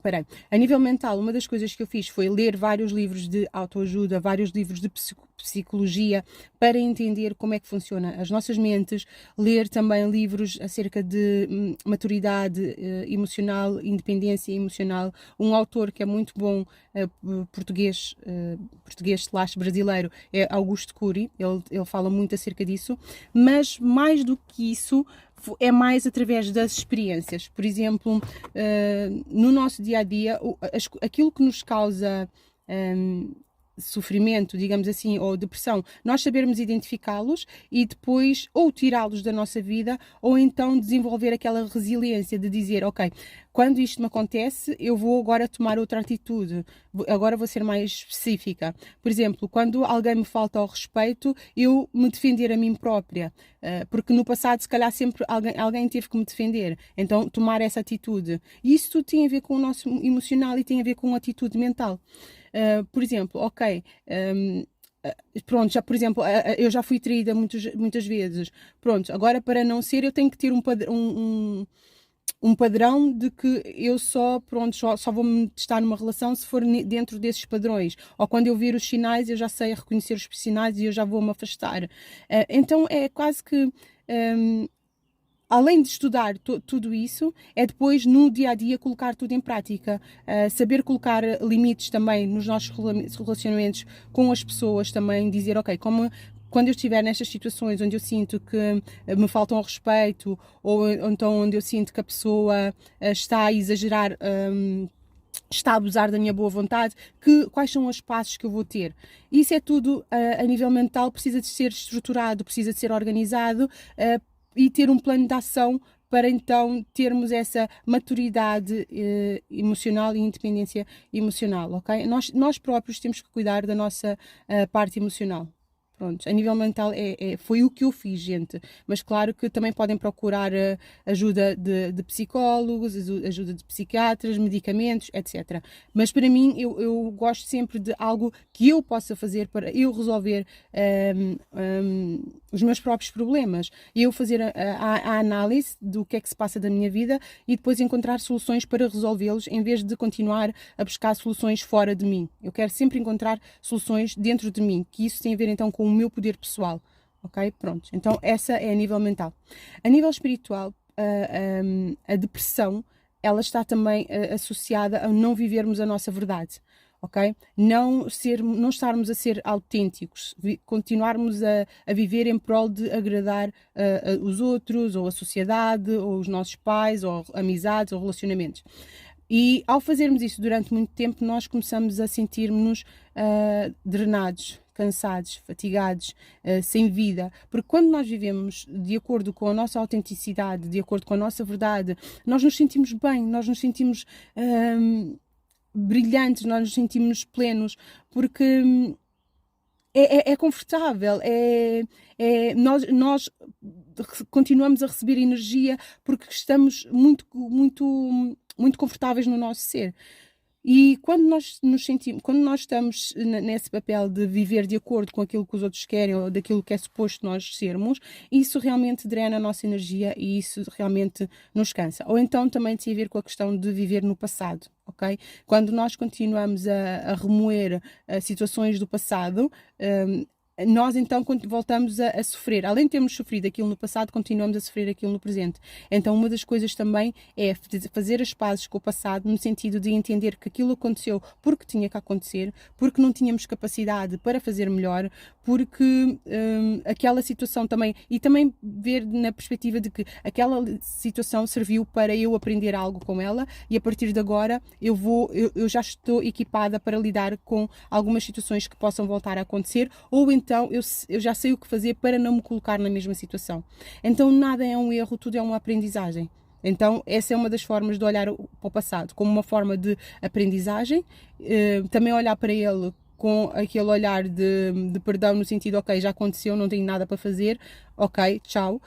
Peraí. A nível mental, uma das coisas que eu fiz foi ler vários livros de autoajuda, vários livros de psicologia, para entender como é que funciona as nossas mentes, ler também livros acerca de maturidade emocional, independência emocional. Um autor que é muito bom, português, português/brasileiro, é Augusto Cury. Ele fala muito acerca disso, mas mais do que isso, é mais através das experiências. Por exemplo, no nosso dia a dia, aquilo que nos causa sofrimento, digamos assim, ou depressão, nós sabermos identificá-los e depois ou tirá-los da nossa vida, ou então desenvolver aquela resiliência de dizer, ok, quando isto me acontece, eu vou agora tomar outra atitude, agora vou ser mais específica. Por exemplo, quando alguém me falta ao respeito, eu me defender a mim própria, porque no passado, se calhar, sempre alguém teve que me defender, então tomar essa atitude. E isso tudo tem a ver com o nosso emocional e tem a ver com a atitude mental. Por exemplo, ok, pronto, já, por exemplo, eu já fui traída muitas vezes. Pronto, agora para não ser, eu tenho que ter um padrão de que eu só vou me testar numa relação se for dentro desses padrões. Ou quando eu vir os sinais, eu já sei reconhecer os sinais e eu já vou me afastar. Então é quase que. Além de estudar tudo isso, é depois no dia a dia colocar tudo em prática, saber colocar limites também nos nossos relacionamentos com as pessoas, também dizer, ok, quando eu estiver nestas situações onde eu sinto que me faltam ao respeito, ou então onde eu sinto que a pessoa está a exagerar, está a abusar da minha boa vontade, quais são os passos que eu vou ter. Isso é tudo, a nível mental, precisa de ser estruturado, precisa de ser organizado, e ter um plano de ação para então termos essa maturidade emocional e independência emocional, ok? Nós próprios temos que cuidar da nossa parte emocional. Pronto, a nível mental foi o que eu fiz, gente. Mas claro que também podem procurar ajuda de psicólogos, ajuda de psiquiatras, medicamentos, etc. Mas para mim, eu gosto sempre de algo que eu possa fazer para eu resolver os meus próprios problemas. Eu fazer a análise do que é que se passa da minha vida e depois encontrar soluções para resolvê-los, em vez de continuar a buscar soluções fora de mim. Eu quero sempre encontrar soluções dentro de mim, que isso tem a ver então com o meu poder pessoal. Ok? Pronto. Então, essa é a nível mental. A nível espiritual, a depressão, ela está também associada a não vivermos a nossa verdade. Ok? Não estarmos a ser autênticos, continuarmos a viver em prol de agradar os outros, ou a sociedade, ou os nossos pais, ou amizades, ou relacionamentos. E ao fazermos isso durante muito tempo, nós começamos a sentir-nos drenados, cansados, fatigados, sem vida. Porque quando nós vivemos de acordo com a nossa autenticidade, de acordo com a nossa verdade, nós nos sentimos bem, nós nos sentimos brilhantes, nós nos sentimos plenos, porque é confortável, nós continuamos a receber energia porque estamos muito confortáveis no nosso ser. E quando nós nos sentimos, quando nós estamos nesse papel de viver de acordo com aquilo que os outros querem ou daquilo que é suposto nós sermos, isso realmente drena a nossa energia e isso realmente nos cansa. Ou então também tem a ver com a questão de viver no passado, ok? Quando nós continuamos a remoer situações do passado, nós então voltamos a sofrer. Além de termos sofrido aquilo no passado, continuamos a sofrer aquilo no presente. Então uma das coisas também é fazer as pazes com o passado, no sentido de entender que aquilo aconteceu porque tinha que acontecer, porque não tínhamos capacidade para fazer melhor, porque aquela situação também, e também ver na perspectiva de que aquela situação serviu para eu aprender algo com ela e a partir de agora eu já estou equipada para lidar com algumas situações que possam voltar a acontecer, ou então eu já sei o que fazer para não me colocar na mesma situação. Então nada é um erro, tudo é uma aprendizagem. Então essa é uma das formas de olhar para o passado, como uma forma de aprendizagem, também olhar para ele com aquele olhar de perdão, no sentido, ok, já aconteceu, não tenho nada para fazer, ok, tchau,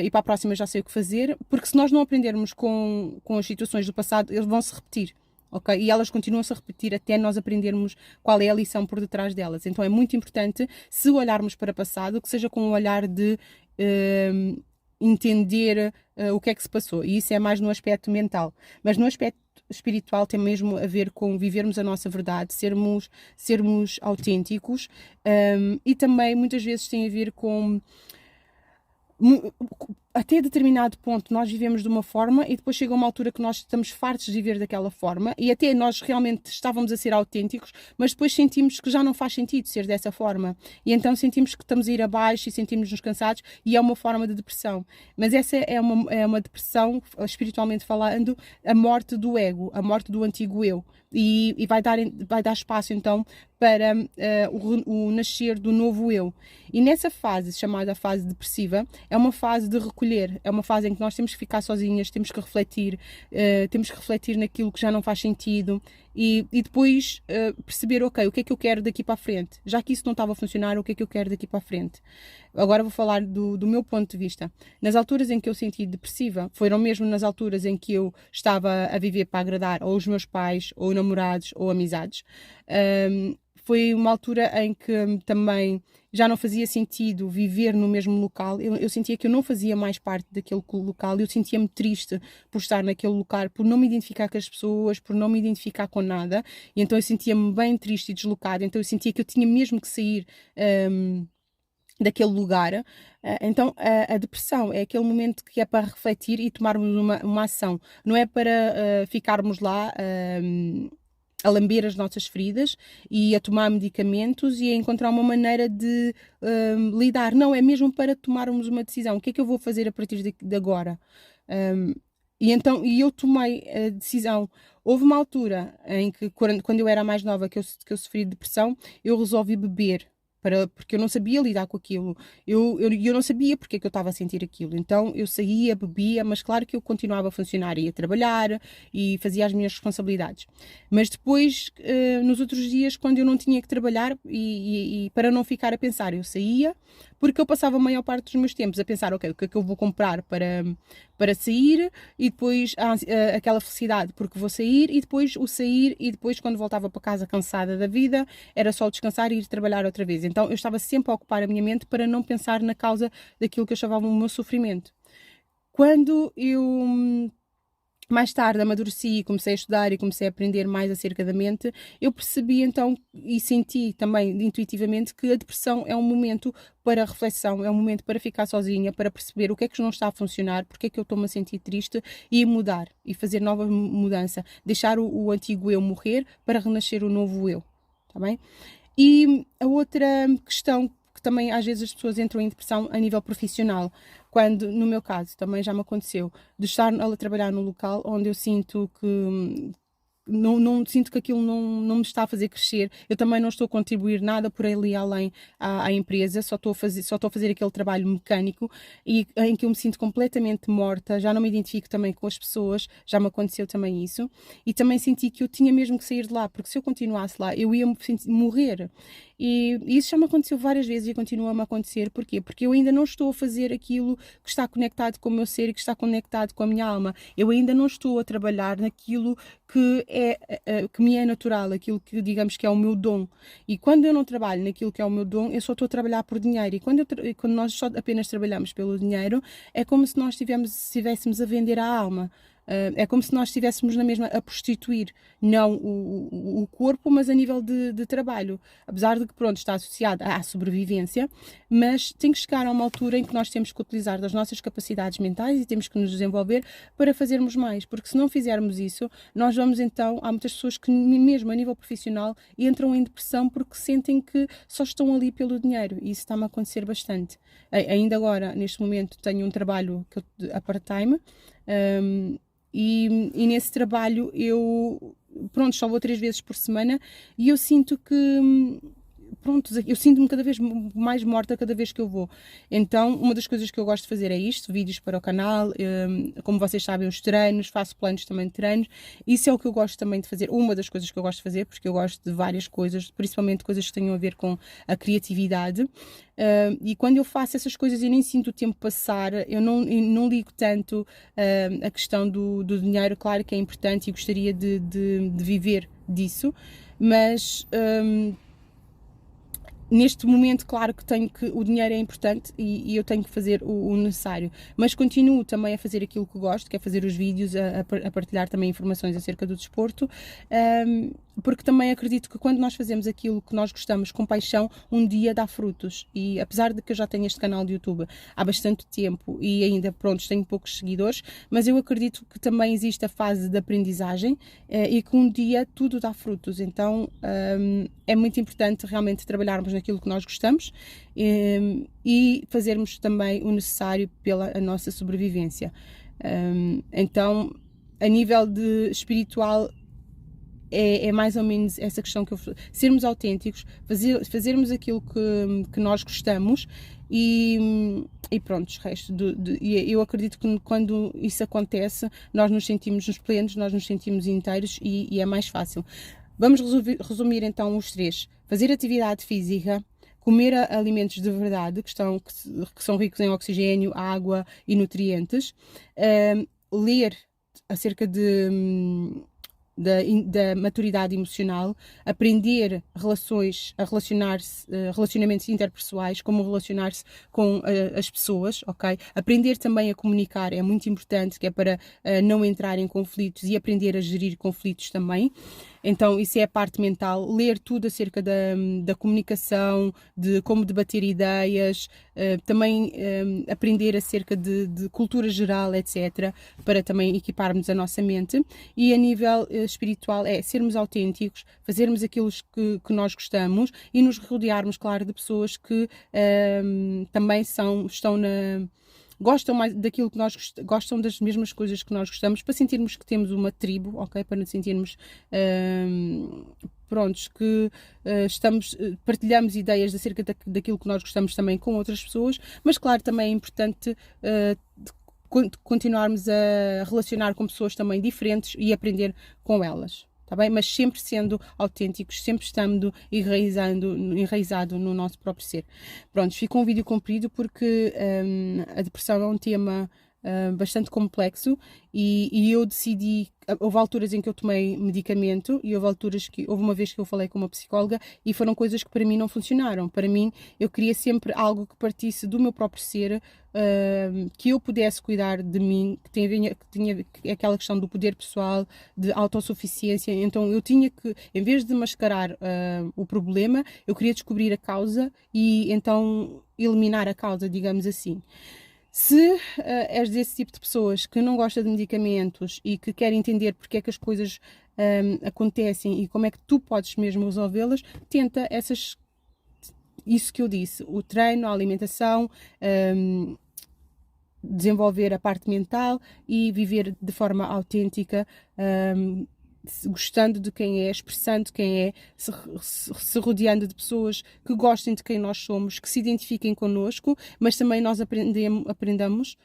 e para a próxima já sei o que fazer, porque se nós não aprendermos com as situações do passado, eles vão se repetir. Okay? E elas continuam-se a repetir até nós aprendermos qual é a lição por detrás delas. Então é muito importante, se olharmos para o passado, que seja com um olhar de entender o que é que se passou. E isso é mais no aspecto mental. Mas no aspecto espiritual tem mesmo a ver com vivermos a nossa verdade, sermos autênticos, e também muitas vezes tem a ver com até determinado ponto nós vivemos de uma forma e depois chega uma altura que nós estamos fartos de viver daquela forma e até nós realmente estávamos a ser autênticos, mas depois sentimos que já não faz sentido ser dessa forma e então sentimos que estamos a ir abaixo e sentimos-nos cansados e é uma forma de depressão. Mas essa é uma depressão, espiritualmente falando, a morte do ego, a morte do antigo eu. E vai dar espaço então para o nascer do novo eu. E nessa fase, chamada fase depressiva, é uma fase de recolher, é uma fase em que nós temos que ficar sozinhas, temos que refletir naquilo que já não faz sentido e depois perceber, ok, o que é que eu quero daqui para a frente? Já que isso não estava a funcionar, o que é que eu quero daqui para a frente? Agora vou falar do meu ponto de vista. Nas alturas em que eu senti depressiva, foram mesmo nas alturas em que eu estava a viver para agradar ou os meus pais, ou namorados, ou amizades. Foi uma altura em que também já não fazia sentido viver no mesmo local. Eu sentia que eu não fazia mais parte daquele local. Eu sentia-me triste por estar naquele lugar, por não me identificar com as pessoas, por não me identificar com nada. E então eu sentia-me bem triste e deslocada. Então eu sentia que eu tinha mesmo que sair daquele lugar. Então a depressão é aquele momento que é para refletir e tomarmos uma ação. Não é para ficarmos lá a lamber as nossas feridas e a tomar medicamentos e a encontrar uma maneira de lidar. Não, é mesmo para tomarmos uma decisão. O que é que eu vou fazer a partir de agora? E eu tomei a decisão. Houve uma altura em que, quando eu era mais nova, que eu sofri de depressão, eu resolvi beber. Porque eu não sabia lidar com aquilo, eu não sabia porque é que eu estava a sentir aquilo, então eu saía, bebia, mas claro que eu continuava a funcionar, ia trabalhar e fazia as minhas responsabilidades, mas depois, nos outros dias, quando eu não tinha que trabalhar e para não ficar a pensar, eu saía, porque eu passava a maior parte dos meus tempos a pensar, ok, o que é que eu vou comprar para sair, e depois aquela felicidade porque vou sair, e depois o sair, e depois quando voltava para casa cansada da vida, era só descansar e ir trabalhar outra vez. Então eu estava sempre a ocupar a minha mente para não pensar na causa daquilo que eu chamava o meu sofrimento. Quando eu mais tarde amadureci e comecei a estudar e comecei a aprender mais acerca da mente, eu percebi então e senti também intuitivamente que a depressão é um momento para reflexão, é um momento para ficar sozinha, para perceber o que é que não está a funcionar, porque é que eu estou-me a sentir triste e mudar e fazer nova mudança, deixar o antigo eu morrer para renascer o novo eu, tá bem? E a outra questão que também às vezes as pessoas entram em depressão a nível profissional, quando no meu caso também já me aconteceu de estar a trabalhar num local onde eu sinto que não sinto que aquilo não me está a fazer crescer, eu também não estou a contribuir nada por ali além à empresa, só estou a fazer aquele trabalho mecânico e em que eu me sinto completamente morta, já não me identifico também com as pessoas, já me aconteceu também isso, e também senti que eu tinha mesmo que sair de lá, porque se eu continuasse lá eu ia morrer. E isso já me aconteceu várias vezes e continua a me acontecer. Porquê? Porque eu ainda não estou a fazer aquilo que está conectado com o meu ser e que está conectado com a minha alma. Eu ainda não estou a trabalhar naquilo que me é natural, aquilo que digamos que é o meu dom. E quando eu não trabalho naquilo que é o meu dom, eu só estou a trabalhar por dinheiro. E quando nós só apenas trabalhamos pelo dinheiro, é como se nós estivéssemos a vender a alma. É como se nós estivéssemos na mesma a prostituir, não o corpo, mas a nível de trabalho. Apesar de que, pronto, está associado à sobrevivência, mas tem que chegar a uma altura em que nós temos que utilizar das nossas capacidades mentais e temos que nos desenvolver para fazermos mais, porque se não fizermos isso, nós vamos então, há muitas pessoas que mesmo a nível profissional entram em depressão porque sentem que só estão ali pelo dinheiro, e isso está-me a acontecer bastante. Ainda agora, neste momento, tenho um trabalho a part-time, e nesse trabalho eu, pronto, só vou 3 vezes por semana e eu sinto que, pronto, eu sinto-me cada vez mais morta cada vez que eu vou. Então, uma das coisas que eu gosto de fazer é isto, vídeos para o canal, como vocês sabem, os treinos, faço planos também de treinos, isso é o que eu gosto também de fazer, uma das coisas que eu gosto de fazer, porque eu gosto de várias coisas, principalmente coisas que tenham a ver com a criatividade, e quando eu faço essas coisas eu nem sinto o tempo passar, eu não ligo tanto a questão do dinheiro, claro que é importante e gostaria de viver disso, mas neste momento, claro que o dinheiro é importante e eu tenho que fazer o necessário, mas continuo também a fazer aquilo que gosto, que é fazer os vídeos, a partilhar também informações acerca do desporto, porque também acredito que quando nós fazemos aquilo que nós gostamos com paixão, um dia dá frutos. E apesar de que eu já tenho este canal de YouTube há bastante tempo e ainda, pronto, tenho poucos seguidores, mas eu acredito que também existe a fase de aprendizagem e que um dia tudo dá frutos. Então é muito importante realmente trabalharmos naquilo que nós gostamos e fazermos também o necessário pela a nossa sobrevivência. Então, a nível de espiritual, é mais ou menos essa questão que sermos autênticos, fazermos aquilo que nós gostamos e pronto, o resto eu acredito que quando isso acontece, nós nos sentimos plenos, nós nos sentimos inteiros e é mais fácil. Vamos resumir então os três: fazer atividade física, comer alimentos de verdade, que são ricos em oxigênio, água e nutrientes, ler acerca da maturidade emocional, aprender relacionamentos interpessoais, como relacionar-se com as pessoas, ok? Aprender também a comunicar é muito importante, que é para não entrar em conflitos e aprender a gerir conflitos também. Então, isso é a parte mental. Ler tudo acerca da comunicação, de como debater ideias, também aprender acerca de cultura geral, etc., para também equiparmos a nossa mente. E a nível espiritual é sermos autênticos, fazermos aquilo que nós gostamos e nos rodearmos, claro, de pessoas que também gostam mais daquilo que nós gostam das mesmas coisas que nós gostamos, para sentirmos que temos uma tribo, ok? Para nos sentirmos prontos, que partilhamos ideias acerca daquilo que nós gostamos também com outras pessoas, mas claro, também é importante continuarmos a relacionar com pessoas também diferentes e aprender com elas. Tá bem? Mas sempre sendo autênticos, sempre estando enraizado no nosso próprio ser. Pronto, ficou um vídeo comprido porque a depressão é um tema bastante complexo e eu decidi, houve alturas em que eu tomei medicamento e houve uma vez que eu falei com uma psicóloga e foram coisas que para mim não funcionaram. Para mim, eu queria sempre algo que partisse do meu próprio ser, que eu pudesse cuidar de mim, que tinha aquela questão do poder pessoal, de autossuficiência. Então eu tinha que, em vez de mascarar o problema, eu queria descobrir a causa e então eliminar a causa, digamos assim. Se és desse tipo de pessoas que não gosta de medicamentos e que quer entender porque é que as coisas acontecem e como é que tu podes mesmo resolvê-las, tenta isso que eu disse: o treino, a alimentação, desenvolver a parte mental e viver de forma autêntica, gostando de quem é, expressando quem é, se rodeando de pessoas que gostem de quem nós somos, que se identifiquem connosco, mas também nós aprendamos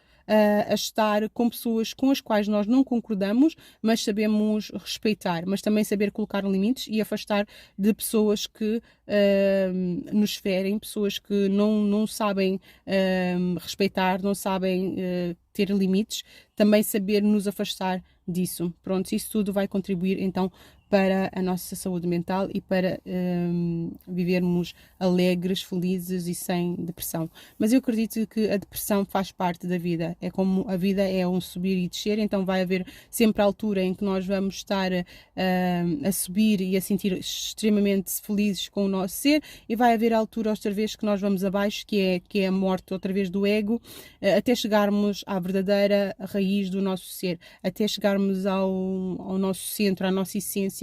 a estar com pessoas com as quais nós não concordamos, mas sabemos respeitar, mas também saber colocar limites e afastar de pessoas que nos ferem, pessoas que não sabem respeitar, não sabem ter limites, também saber nos afastar disso. Pronto, isso tudo vai contribuir então para a nossa saúde mental e para vivermos alegres, felizes e sem depressão. Mas eu acredito que a depressão faz parte da vida. É como a vida é um subir e descer, então vai haver sempre a altura em que nós vamos estar a subir e a sentir extremamente felizes com o nosso ser, e vai haver a altura outra vez que nós vamos abaixo, que é a morte outra vez do ego, até chegarmos à verdadeira raiz do nosso ser, até chegarmos ao nosso centro, à nossa essência,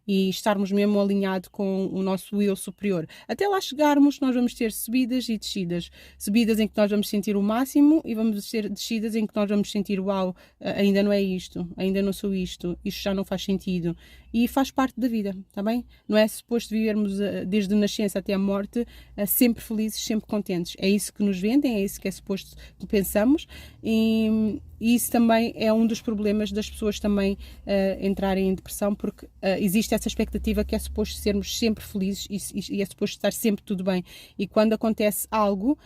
e estarmos mesmo alinhados com o nosso eu superior. Até lá chegarmos, nós vamos ter subidas e descidas. Subidas em que nós vamos sentir o máximo e vamos ter descidas em que nós vamos sentir: uau, ainda não é isto, ainda não sou isto já não faz sentido. E faz parte da vida, está bem? Não é suposto vivermos desde a nascença até a morte sempre felizes, sempre contentes. É isso que nos vendem, é isso que é suposto que pensamos, e isso também é um dos problemas das pessoas também entrarem em depressão, porque existe essa expectativa que é suposto sermos sempre felizes e é suposto estar sempre tudo bem. E quando acontece algo,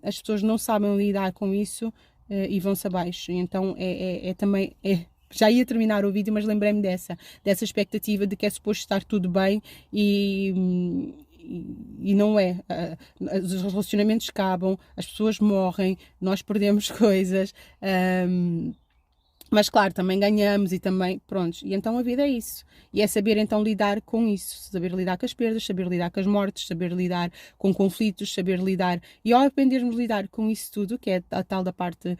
as pessoas não sabem lidar com isso e vão-se abaixo. Então também já ia terminar o vídeo, mas lembrei-me dessa expectativa de que é suposto estar tudo bem e não é. Os relacionamentos acabam, as pessoas morrem, nós perdemos coisas. Mas claro, também ganhamos e também, pronto, e então a vida é isso. E é saber então lidar com isso, saber lidar com as perdas, saber lidar com as mortes, saber lidar com conflitos, saber lidar. E ao aprendermos a lidar com isso tudo, que é a tal da parte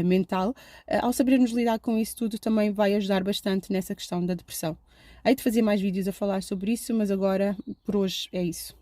mental, ao sabermos lidar com isso tudo também vai ajudar bastante nessa questão da depressão. Hei de fazer mais vídeos a falar sobre isso, mas agora, por hoje, é isso.